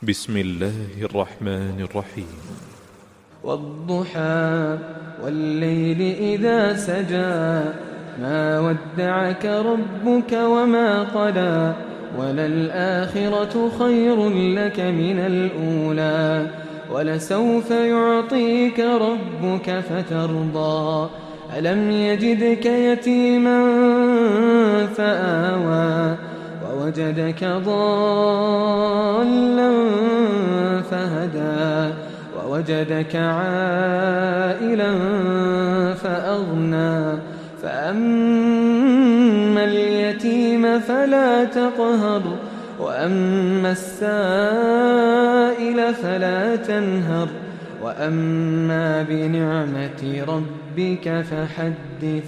بسم الله الرحمن الرحيم. والضحى والليل إذا سجى ما ودعك ربك وما قلى وللآخرة خير لك من الأولى ولسوف يعطيك ربك فترضى ألم يجدك يتيما فآوى ووجدك ضالا فهدى ووجدك عائلا فأغنى فأما اليتيم فلا تقهر وأما السائل فلا تنهر وأما بنعمة ربك فحدث